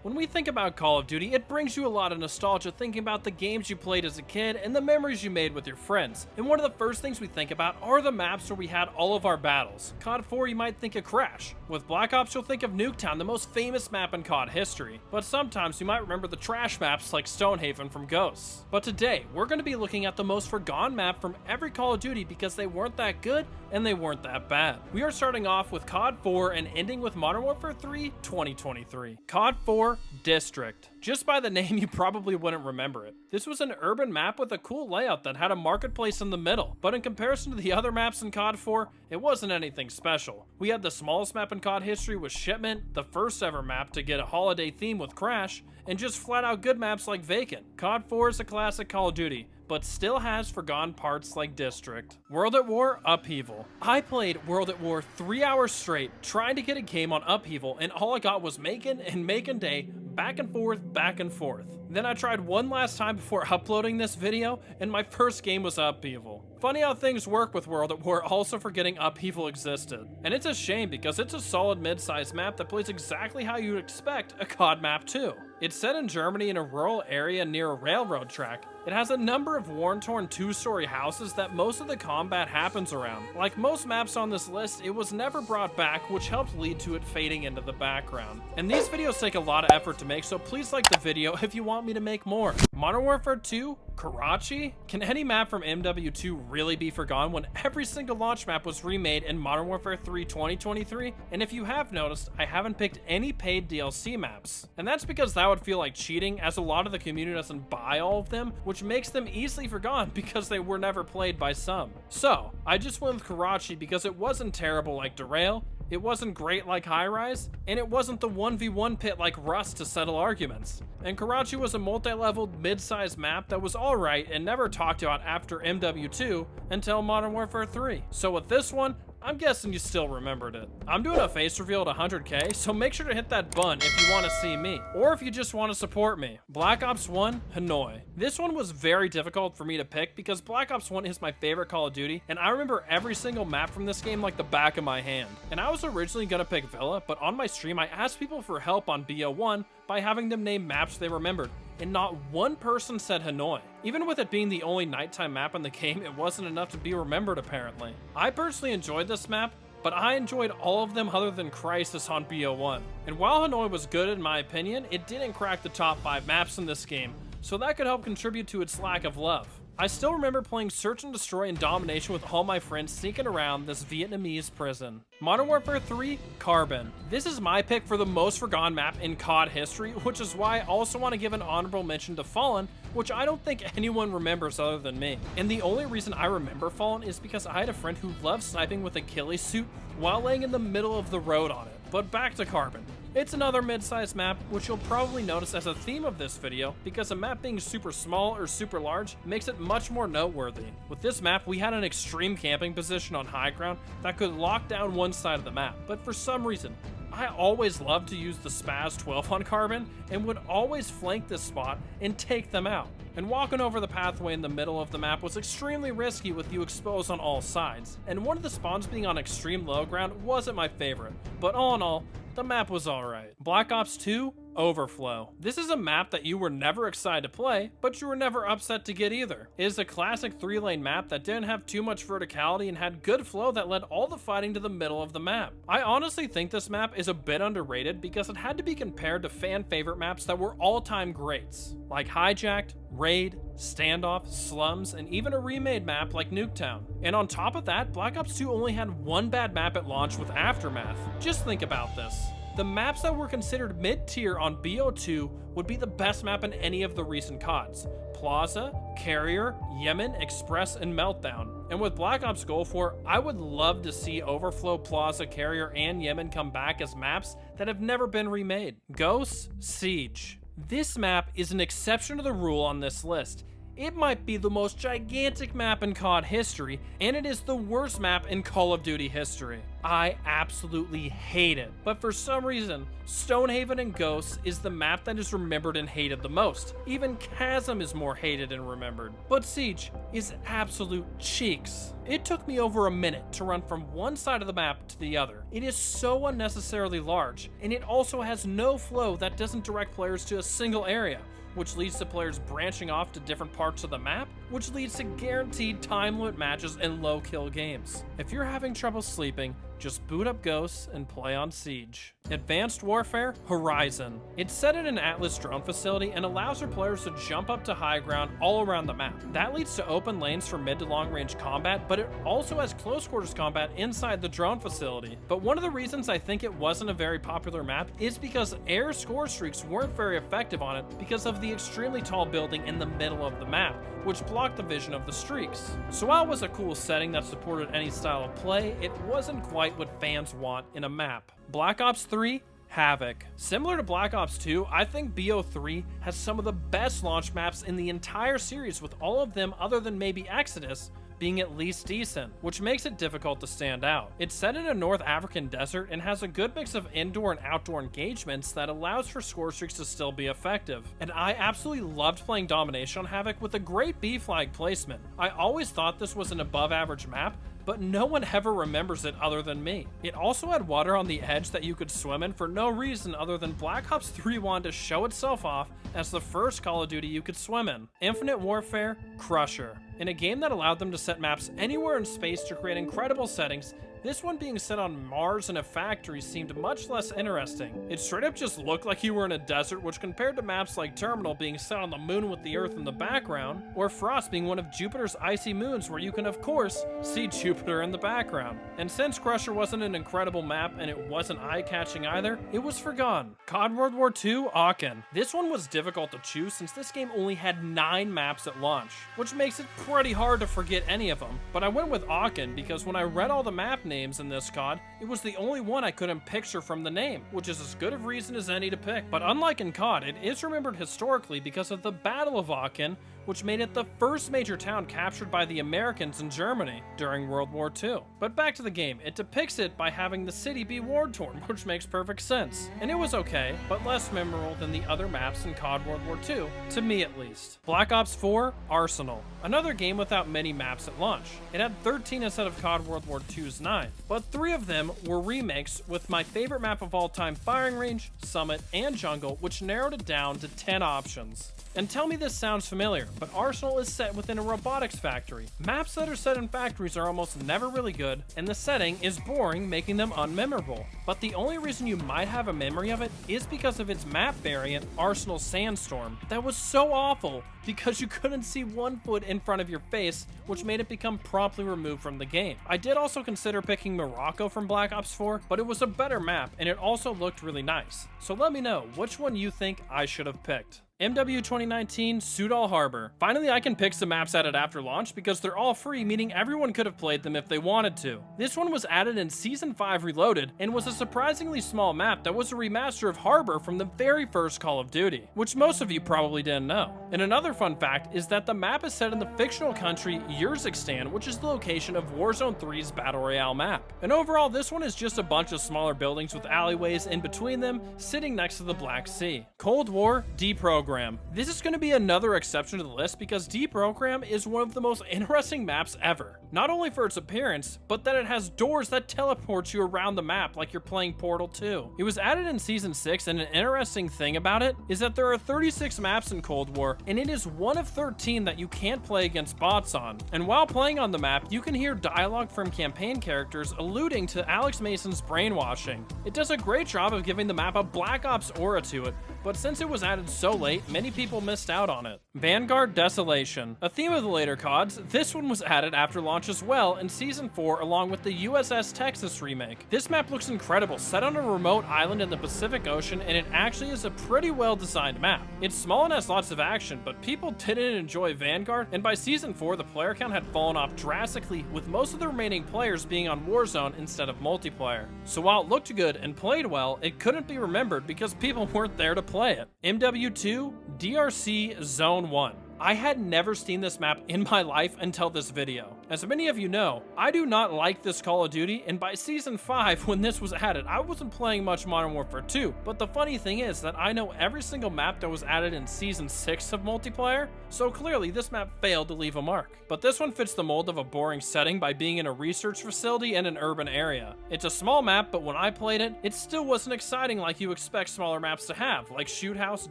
When we think about Call of Duty, it brings you a lot of nostalgia thinking about the games you played as a kid and the memories you made with your friends. And one of the first things we think about are the maps where we had all of our battles. COD 4, you might think of Crash. With Black Ops, you'll think of Nuketown, the most famous map in COD history. But sometimes you might remember the trash maps like Stonehaven from Ghosts. But today, we're going to be looking at the most forgotten map from every Call of Duty because they weren't that good and they weren't that bad. We are starting off with COD 4 and ending with Modern Warfare 3 2023. COD 4 District. Just by the name, you probably wouldn't remember it. This was an urban map with a cool layout that had a marketplace in the middle, but in comparison to the other maps in COD 4, it wasn't anything special. We had the smallest map in COD history with Shipment, the first ever map to get a holiday theme with Crash, and just flat out good maps like Vacant. COD 4 is a classic Call of Duty, but still has forgotten parts like District. World at War Upheaval. I played World at War 3 hours straight trying to get a game on Upheaval, and all I got was Macon and Macon Day, back and forth, back and forth. Then I tried one last time before uploading this video, and my first game was Upheaval. Funny how things work with World at War, also forgetting Upheaval existed. And it's a shame because it's a solid mid-sized map that plays exactly how you'd expect a COD map too. It's set in Germany in a rural area near a railroad track. It has a number of worn-torn two-story houses that most of the combat happens around. Like most maps on this list, it was never brought back, which helped lead to it fading into the background. And these videos take a lot of effort to make, so please like the video if you want me to make more. Modern Warfare 2? Karachi? Can any map from MW2 really be forgotten when every single launch map was remade in Modern Warfare 3 2023? And if you have noticed, I haven't picked any paid DLC maps. And that's because that would feel like cheating, as a lot of the community doesn't buy all of them, which makes them easily forgotten because they were never played by some. So, I just went with Karachi because it wasn't terrible like Derail, it wasn't great like High Rise, and it wasn't the 1v1 pit like Rust to settle arguments. And Karachi was a multi-leveled mid-sized map that was alright and never talked about after MW2 until Modern Warfare 3. So with this one, I'm guessing you still remembered it. I'm doing a face reveal at 100k, so make sure to hit that button if you want to see me, or if you just want to support me. Black Ops 1, Hanoi. This one was very difficult for me to pick because Black Ops 1 is my favorite Call of Duty, and I remember every single map from this game like the back of my hand. And I was originally gonna pick Villa, but on my stream I asked people for help on BO1 by having them name maps they remembered, and not one person said Hanoi. Even with it being the only nighttime map in the game, it wasn't enough to be remembered apparently. I personally enjoyed this map, but I enjoyed all of them other than Crisis on BO1. And while Hanoi was good in my opinion, it didn't crack the top 5 maps in this game, so that could help contribute to its lack of love. I still remember playing Search and Destroy and Domination with all my friends sneaking around this Vietnamese prison. Modern Warfare 3, Carbon. This is my pick for the most forgotten map in COD history, which is why I also want to give an honorable mention to Fallen, which I don't think anyone remembers other than me. And the only reason I remember Fallen is because I had a friend who loved sniping with a ghillie suit while laying in the middle of the road on it. But back to Carbon. It's another mid-sized map, which you'll probably notice as a theme of this video, because a map being super small or super large makes it much more noteworthy. With this map, we had an extreme camping position on high ground that could lock down one side of the map, but for some reason, I always loved to use the Spaz 12 on Carbon and would always flank this spot and take them out. And walking over the pathway in the middle of the map was extremely risky with you exposed on all sides, and one of the spawns being on extreme low ground wasn't my favorite, but all in all, the map was alright. Black Ops 2, Overflow. This is a map that you were never excited to play, but you were never upset to get either. It is a classic 3-lane map that didn't have too much verticality and had good flow that led all the fighting to the middle of the map. I honestly think this map is a bit underrated because it had to be compared to fan favorite maps that were all-time greats, like Hijacked, Raid, Standoff, Slums, and even a remade map like Nuketown. And on top of that, Black Ops 2 only had one bad map at launch with Aftermath. Just think about this. The maps that were considered mid-tier on BO2 would be the best map in any of the recent CODs. Plaza, Carrier, Yemen, Express, and Meltdown. And with Black Ops Gulf War, I would love to see Overflow, Plaza, Carrier, and Yemen come back as maps that have never been remade. Ghosts, Siege. This map is an exception to the rule on this list. It might be the most gigantic map in COD history, and it is the worst map in Call of Duty history. I absolutely hate it, but for some reason, Stonehaven and Ghosts is the map that is remembered and hated the most. Even Chasm is more hated and remembered. But Siege is absolute cheeks. It took me over a minute to run from one side of the map to the other. It is so unnecessarily large, and it also has no flow that doesn't direct players to a single area, which leads to players branching off to different parts of the map, which leads to guaranteed time limit matches and low kill games. If you're having trouble sleeping, just boot up Ghosts and play on Siege. Advanced Warfare Horizon. It's set in an Atlas drone facility and allows for players to jump up to high ground all around the map. That leads to open lanes for mid to long range combat, but it also has close quarters combat inside the drone facility. But one of the reasons I think it wasn't a very popular map is because air score streaks weren't very effective on it because of the extremely tall building in the middle of the map, which blocked the vision of the streaks. So while it was a cool setting that supported any style of play, it wasn't quite what fans want in a map. Black Ops 3 Havoc. Similar to Black Ops 2, I think BO3 has some of the best launch maps in the entire series, with all of them other than maybe Exodus being at least decent, which makes it difficult to stand out. It's set in a North African desert and has a good mix of indoor and outdoor engagements that allows for score streaks to still be effective. And I absolutely loved playing Domination on Havoc with a great B flag placement. I always thought this was an above average map, but no one ever remembers it other than me. It also had water on the edge that you could swim in for no reason other than Black Ops 3 wanted to show itself off as the first Call of Duty you could swim in. Infinite Warfare Crusher. In a game that allowed them to set maps anywhere in space to create incredible settings, this one being set on Mars in a factory seemed much less interesting. It straight up just looked like you were in a desert, which compared to maps like Terminal being set on the moon with the Earth in the background, or Frost being one of Jupiter's icy moons where you can of course see Jupiter in the background. And since Crusher wasn't an incredible map and it wasn't eye-catching either, it was forgotten. COD World War II Aachen. This one was difficult to choose since this game only had 9 maps at launch, which makes it pretty hard to forget any of them, but I went with Aachen because when I read all the map names in this COD, it was the only one I couldn't picture from the name, which is as good of reason as any to pick. But unlike in COD, it is remembered historically because of the Battle of Aachen, which made it the first major town captured by the Americans in Germany during World War II. But back to the game, it depicts it by having the city be war-torn, which makes perfect sense. And it was okay, but less memorable than the other maps in COD World War II, to me at least. Black Ops 4 Arsenal. Another game without many maps at launch. It had 13 instead of COD World War II's 9, but 3 of them were remakes, with my favorite map of all time, Firing Range, Summit, and Jungle, which narrowed it down to 10 options. And tell me this sounds familiar, but Arsenal is set within a robotics factory. Maps that are set in factories are almost never really good, and the setting is boring, making them unmemorable. But the only reason you might have a memory of it is because of its map variant, Arsenal Sandstorm, that was so awful because you couldn't see 1 foot in front of your face, which made it become promptly removed from the game. I did also consider picking Morocco from Black Ops 4, but it was a better map, and it also looked really nice. So let me know which one you think I should have picked. MW 2019 Sudal Harbor. Finally, I can pick some maps added after launch because they're all free, meaning everyone could have played them if they wanted to. This one was added in Season 5 Reloaded and was a surprisingly small map that was a remaster of Harbor from the very first Call of Duty, which most of you probably didn't know. And another fun fact is that the map is set in the fictional country Urzikstan, which is the location of Warzone 3's Battle Royale map. And overall, this one is just a bunch of smaller buildings with alleyways in between them, sitting next to the Black Sea. Cold War Deprogram. This is going to be another exception to the list because Deprogram is one of the most interesting maps ever. Not only for its appearance, but that it has doors that teleport you around the map like you're playing Portal 2. It was added in Season 6, and an interesting thing about it is that there are 36 maps in Cold War, and it is one of 13 that you can't play against bots on. And while playing on the map, you can hear dialogue from campaign characters alluding to Alex Mason's brainwashing. It does a great job of giving the map a Black Ops aura to it, but since it was added so late, many people missed out on it. Vanguard Desolation. A theme of the later CODs, this one was added after launch as well in Season 4 along with the USS Texas remake. This map looks incredible, set on a remote island in the Pacific Ocean, and it actually is a pretty well designed map. It's small and has lots of action, but people didn't enjoy Vanguard, and by Season 4 the player count had fallen off drastically, with most of the remaining players being on Warzone instead of multiplayer. So while it looked good and played well, it couldn't be remembered because people weren't there to play it. MW2 DRC Zone 1. I had never seen this map in my life until this video. As many of you know, I do not like this Call of Duty, and by Season 5, when this was added, I wasn't playing much Modern Warfare 2, but the funny thing is that I know every single map that was added in Season 6 of multiplayer, so clearly this map failed to leave a mark. But this one fits the mold of a boring setting by being in a research facility in an urban area. It's a small map, but when I played it, it still wasn't exciting like you expect smaller maps to have, like Shoot House,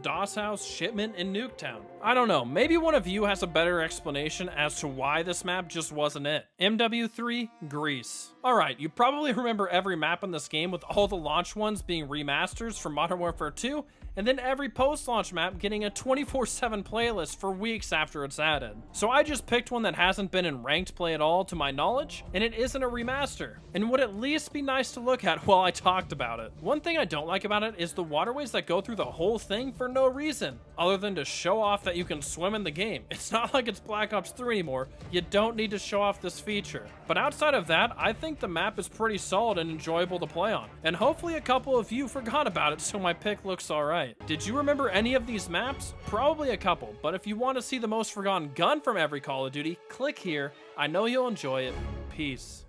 DOS House, Shipment, and Nuketown. I don't know, maybe one of you has a better explanation as to why this map just wasn't it. MW3, Greece. Alright, you probably remember every map in this game with all the launch ones being remasters from Modern Warfare 2, and then every post-launch map getting a 24/7 playlist for weeks after it's added. So I just picked one that hasn't been in ranked play at all to my knowledge, and it isn't a remaster, and would at least be nice to look at while I talked about it. One thing I don't like about it is the waterways that go through the whole thing for no reason, other than to show off that you can swim in the game. It's not like it's Black Ops 3 anymore, you don't need to show off this feature. But outside of that, I think the map is pretty solid and enjoyable to play on, and hopefully a couple of you forgot about it so my pick looks alright. Did you remember any of these maps? Probably a couple, but if you want to see the most forgotten gun from every Call of Duty, click here. I know you'll enjoy it. Peace.